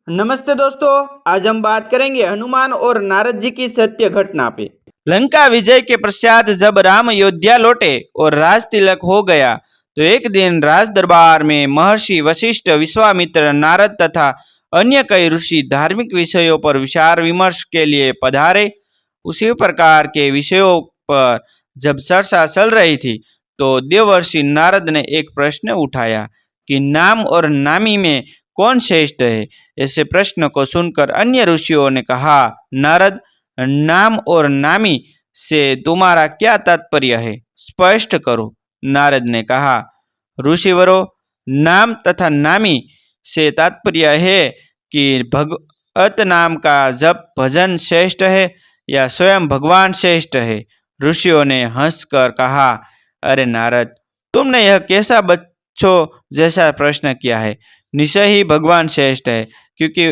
नमस्ते दोस्तों। आज हम बात करेंगे हनुमान और नारद जी की सत्य घटना पे। लंका विजय के पश्चात जब राम अयोध्या लौटे और राज तिलक हो गया तो एक दिन राज दरबार में महर्षि वशिष्ठ, विश्वामित्र, नारद तथा अन्य कई ऋषि धार्मिक विषयों पर विचार विमर्श के लिए पधारे। उसी प्रकार के विषयों पर जब चर्चा चल रही थी तो देवर्षि नारद ने एक प्रश्न उठाया कि नाम और नामी में कौन श्रेष्ठ है। ऐसे प्रश्न को सुनकर अन्य ऋषियों ने कहा, नारद, नाम और नामी से तुम्हारा क्या तात्पर्य है, स्पष्ट करो। नारद ने कहा, ऋषिवरों, नाम तथा नामी से तात्पर्य है कि भगवत नाम का जप भजन श्रेष्ठ है या स्वयं भगवान श्रेष्ठ है। ऋषियों ने हंसकर कहा, अरे नारद, तुमने यह कैसा बच्चों जैसा प्रश्न किया है। निश्चय ही भगवान श्रेष्ठ है, क्योंकि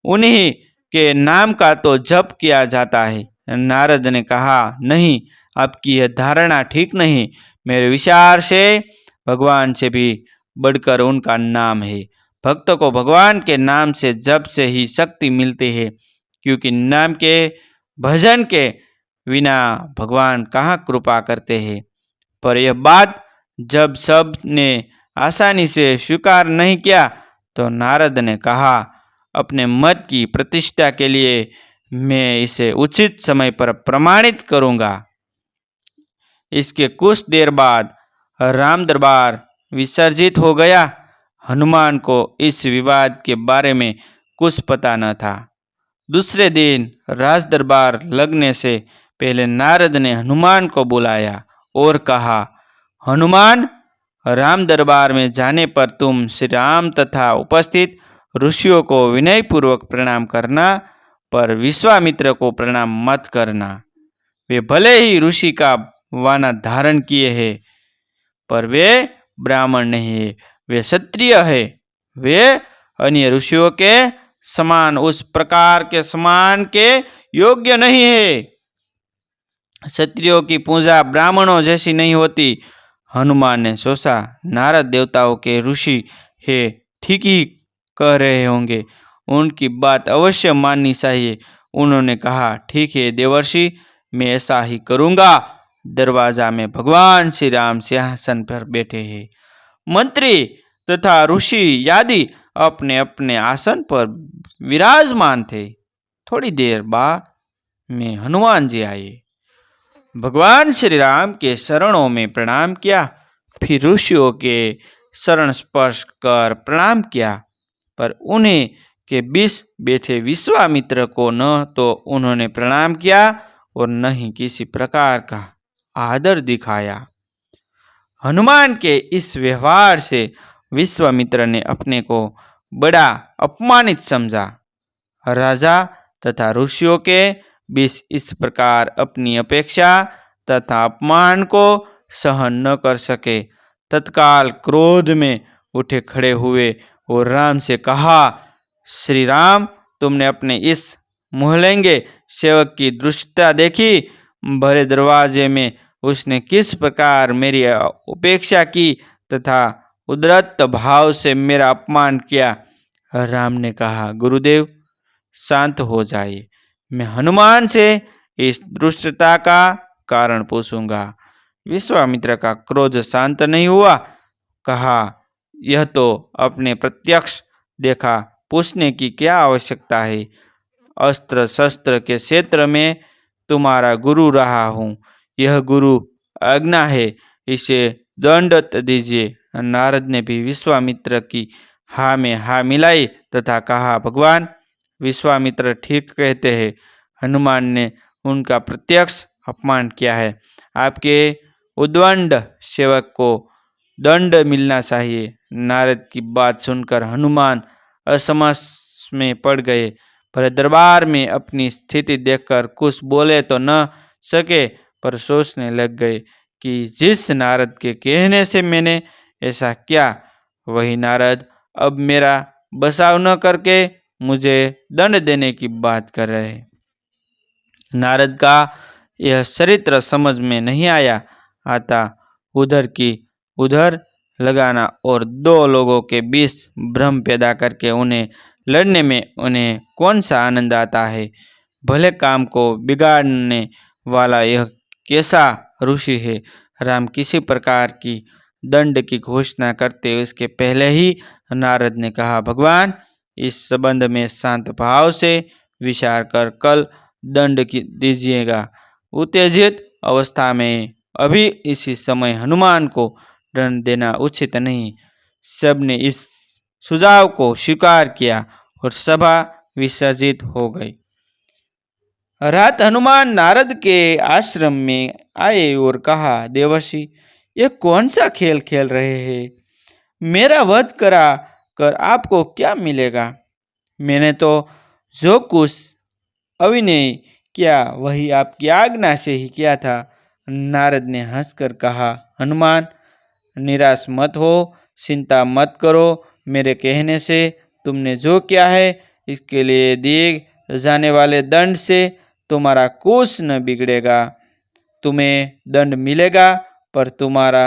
उन्हीं के नाम का तो जप किया जाता है। नारद ने कहा, नहीं, आपकी यह धारणा ठीक नहीं। मेरे विचार से भगवान से भी बढ़कर उनका नाम है। भक्त को भगवान के नाम से जप से ही शक्ति मिलती है, क्योंकि नाम के भजन के बिना भगवान कहाँ कृपा करते हैं। पर यह बात जब सब ने आसानी से स्वीकार नहीं किया तो नारद ने कहा, अपने मत की प्रतिष्ठा के लिए मैं इसे उचित समय पर प्रमाणित करूंगा। इसके कुछ देर बाद राम दरबार विसर्जित हो गया। हनुमान को इस विवाद के बारे में कुछ पता न था। दूसरे दिन राज दरबार लगने से पहले नारद ने हनुमान को बुलाया और कहा, हनुमान, राम दरबार में जाने पर तुम श्री राम तथा उपस्थित ऋषियों को विनयपूर्वक प्रणाम करना, पर विश्वामित्र को प्रणाम मत करना। वे भले ही ऋषि का वाना धारण किए हैं, पर वे ब्राह्मण नहीं है, वे क्षत्रिय है। वे अन्य ऋषियों के समान उस प्रकार के समान के योग्य नहीं है। क्षत्रियों की पूजा ब्राह्मणों जैसी नहीं होती। हनुमान ने सोचा, नारद देवताओं के ऋषि है, ठीक ही कह रहे होंगे, उनकी बात अवश्य माननी चाहिए। उन्होंने कहा, ठीक है देवर्षि, मैं ऐसा ही करूंगा। दरवाजा में भगवान श्री राम सिंहासन पर बैठे हैं। मंत्री तथा ऋषि आदि अपने अपने आसन पर विराजमान थे। थोड़ी देर बाद में हनुमान जी आए। भगवान श्री राम के शरणों में प्रणाम किया, फिर ऋषियों के शरण स्पर्श कर प्रणाम किया, पर उन्हें के बीच बैठे विश्वामित्र को न तो उन्होंने प्रणाम किया और न ही किसी प्रकार का आदर दिखाया। हनुमान के इस व्यवहार से विश्वामित्र ने अपने को बड़ा अपमानित समझा। राजा तथा ऋषियों के बीच इस प्रकार अपनी अपेक्षा तथा अपमान को सहन न कर सके। तत्काल क्रोध में उठे खड़े हुए और राम से कहा, श्री राम, तुमने अपने इस मुहलेंगे सेवक की दुष्टता देखी। भरे दरवाजे में उसने किस प्रकार मेरी उपेक्षा की तथा उद्रत भाव से मेरा अपमान किया। राम ने कहा, गुरुदेव, शांत हो जाइए, मैं हनुमान से इस दुष्टता का कारण पूछूंगा। विश्वामित्र का क्रोध शांत नहीं हुआ। कहा, यह तो अपने प्रत्यक्ष देखा, पूछने की क्या आवश्यकता है। अस्त्र शस्त्र के क्षेत्र में तुम्हारा गुरु रहा हूँ, यह गुरु आज्ञा है, इसे दंड दीजिए। नारद ने भी विश्वामित्र की हाँ में हाँ मिलाई तथा कहा, भगवान, विश्वामित्र ठीक कहते हैं। हनुमान ने उनका प्रत्यक्ष अपमान किया है। आपके उद्दंड सेवक को दंड मिलना चाहिए। नारद की बात सुनकर हनुमान असमस में पड़ गए, पर दरबार में अपनी स्थिति देखकर कुछ बोले तो न सके, पर सोचने लग गए कि जिस नारद के कहने से मैंने ऐसा किया, वही नारद अब मेरा बचाव न करके मुझे दंड देने की बात कर रहे हैं। नारद का यह चरित्र समझ में नहीं आता उधर की उधर लगाना और दो लोगों के बीच भ्रम पैदा करके उन्हें लड़ने में उन्हें कौन सा आनंद आता है। भले काम को बिगाड़ने वाला यह कैसा ऋषि है। राम किसी प्रकार की दंड की घोषणा करते उसके पहले ही नारद ने कहा, भगवान इस संबंध में शांत भाव से विचार कर कल दंड की दीजिएगा। उत्तेजित अवस्था में अभी इसी समय हनुमान को दंड देना उचित नहीं। सबने इस सुझाव को स्वीकार किया और सभा विसर्जित हो गई। रात हनुमान नारद के आश्रम में आए और कहा, देवर्षि ये कौन सा खेल खेल रहे हैं। मेरा वध करा कर आपको क्या मिलेगा। मैंने तो जो कुछ अभिनय किया वही आपकी आज्ञा से ही किया था। नारद ने हंसकर कहा, हनुमान निराश मत हो, चिंता मत करो। मेरे कहने से तुमने जो किया है इसके लिए दिए जाने वाले दंड से तुम्हारा कुछ न बिगड़ेगा। तुम्हें दंड मिलेगा पर तुम्हारा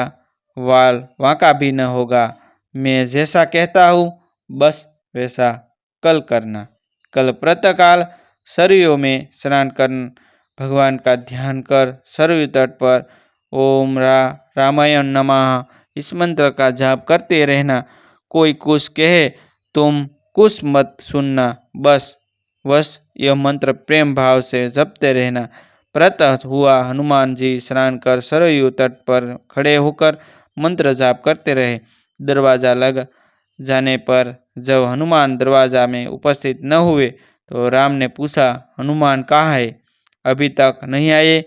वाल वांका भी न होगा। मैं जैसा कहता हूँ बस वैसा कल करना। कल प्रातःकाल सरयू में स्नान कर भगवान का ध्यान कर सरयू तट पर ओम रामायण नमः इस मंत्र का जाप करते रहना। कोई कुछ कहे तुम कुछ मत सुनना, बस यह मंत्र प्रेम भाव से जपते रहना। प्रातः हुआ हनुमान जी स्नान कर सरयू तट पर खड़े होकर मंत्र जाप करते रहे। दरवाजा लग जाने पर जब हनुमान दरवाजा में उपस्थित न हुए तो राम ने पूछा, हनुमान कहाँ है, अभी तक नहीं आए।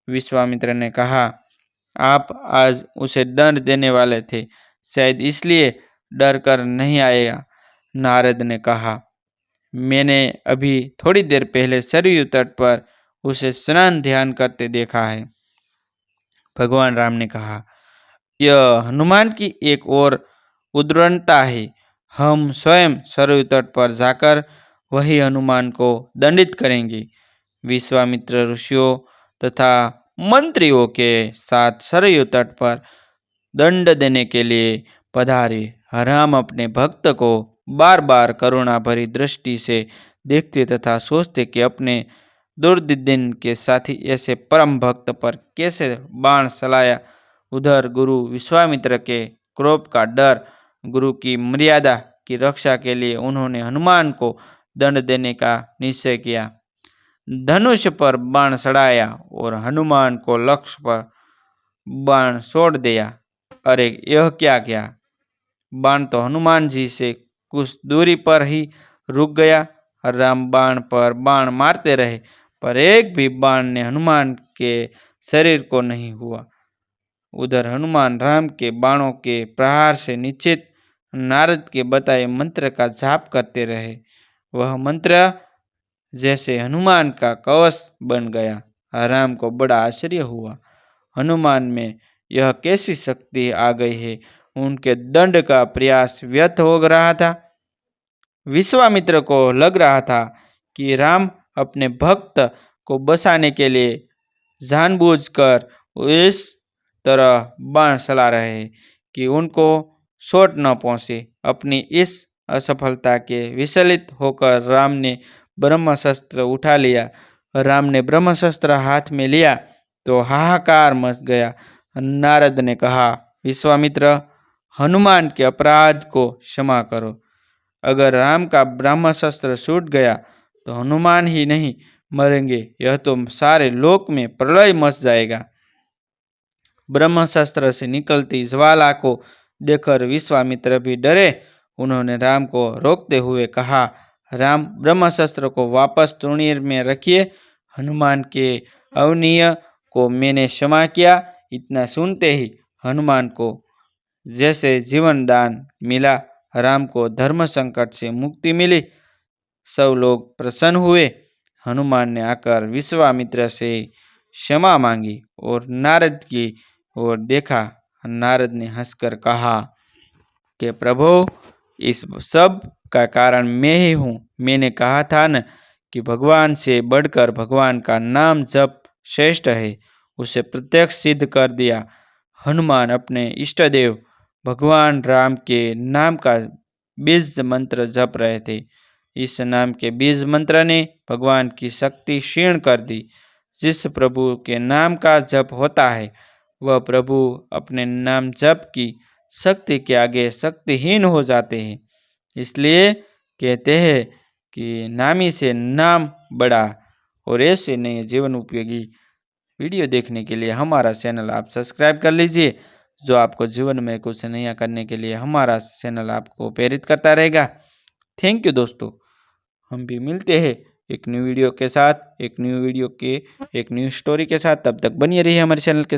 विश्वामित्र ने कहा, आप आज उसे दंड देने वाले थे, शायद इसलिए डर कर नहीं आएगा। नारद ने कहा, मैंने अभी थोड़ी देर पहले सरयू तट पर उसे स्नान ध्यान करते देखा है। भगवान राम ने कहा, यह हनुमान की एक और उद्दंडता है। हम स्वयं सरयू तट पर जाकर वही हनुमान को दंडित करेंगे। विश्वामित्र ऋषियों तथा मंत्रियों के साथ सरयू तट पर दंड देने के लिए पधारे। राम अपने भक्त को बार बार करुणा भरी दृष्टि से देखते तथा सोचते कि अपने दुर्दिन के साथी ऐसे परम भक्त पर कैसे बाण चलाया। उधर गुरु विश्वामित्र के क्रोध का डर, गुरु की मर्यादा की रक्षा के लिए उन्होंने हनुमान को दंड देने का निश्चय किया। धनुष पर बाण चढ़ाया और हनुमान को लक्ष्य पर बाण छोड़ दिया। अरे यह क्या किया। बाण तो हनुमान जी से कुछ दूरी पर ही रुक गया। राम बाण पर बाण मारते रहे पर एक भी बाण ने हनुमान के शरीर को नहीं हुआ। उधर हनुमान राम के बाणों के प्रहार से निश्चित नारद के बताए मंत्र का जाप करते रहे। वह मंत्र जैसे हनुमान का कवच बन गया। राम को बड़ा आश्चर्य हुआ, हनुमान में यह कैसी शक्ति आ गई है। उनके दंड का प्रयास व्यर्थ हो रहा था। विश्वामित्र को लग रहा था कि राम अपने भक्त को बचाने के लिए जानबूझकर इस तरह बाण चला रहे हैं कि उनको चोट न पहुंचे। अपनी इस असफलता के विचलित होकर राम ने ब्रह्मास्त्र उठा लिया। राम ने ब्रह्मास्त्र हाथ में लिया तो हाहाकार मच गया। नारद ने कहा, विश्वामित्र हनुमान के अपराध को क्षमा करो। अगर राम का ब्रह्मास्त्र छूट गया तो हनुमान ही नहीं मरेंगे, यह तो सारे लोक में प्रलय मच जाएगा। ब्रह्मास्त्र से निकलती ज्वाला को देखकर विश्वामित्र भी डरे। उन्होंने राम को रोकते हुए कहा, राम ब्रह्मास्त्र को वापस तूणीर में रखिए। हनुमान के अवनीय को मैंने क्षमा किया। इतना सुनते ही हनुमान को जैसे जीवन दान मिला। राम को धर्म संकट से मुक्ति मिली। सब लोग प्रसन्न हुए। हनुमान ने आकर विश्वामित्र से क्षमा मांगी और नारद की ओर देखा। नारद ने हंसकर कहा कि प्रभु इस सब का कारण मैं ही हूँ। मैंने कहा था न कि भगवान से बढ़कर भगवान का नाम जप श्रेष्ठ है। उसे प्रत्यक्ष सिद्ध कर दिया। हनुमान अपने इष्ट देव भगवान राम के नाम का बीज मंत्र जप रहे थे। इस नाम के बीज मंत्र ने भगवान की शक्ति क्षीण कर दी। जिस प्रभु के नाम का जप होता है वह प्रभु अपने नाम जप की शक्ति के आगे शक्तिहीन हो जाते हैं। इसलिए कहते हैं कि नामी से नाम बड़ा। और ऐसे नए जीवन उपयोगी वीडियो देखने के लिए हमारा चैनल आप सब्सक्राइब कर लीजिए, जो आपको जीवन में कुछ नया करने के लिए हमारा चैनल आपको प्रेरित करता रहेगा। थैंक यू दोस्तों। हम भी मिलते हैं एक न्यू वीडियो के साथ, एक न्यू स्टोरी के साथ। तब तक बनिए रहिए हमारे चैनल के साथ।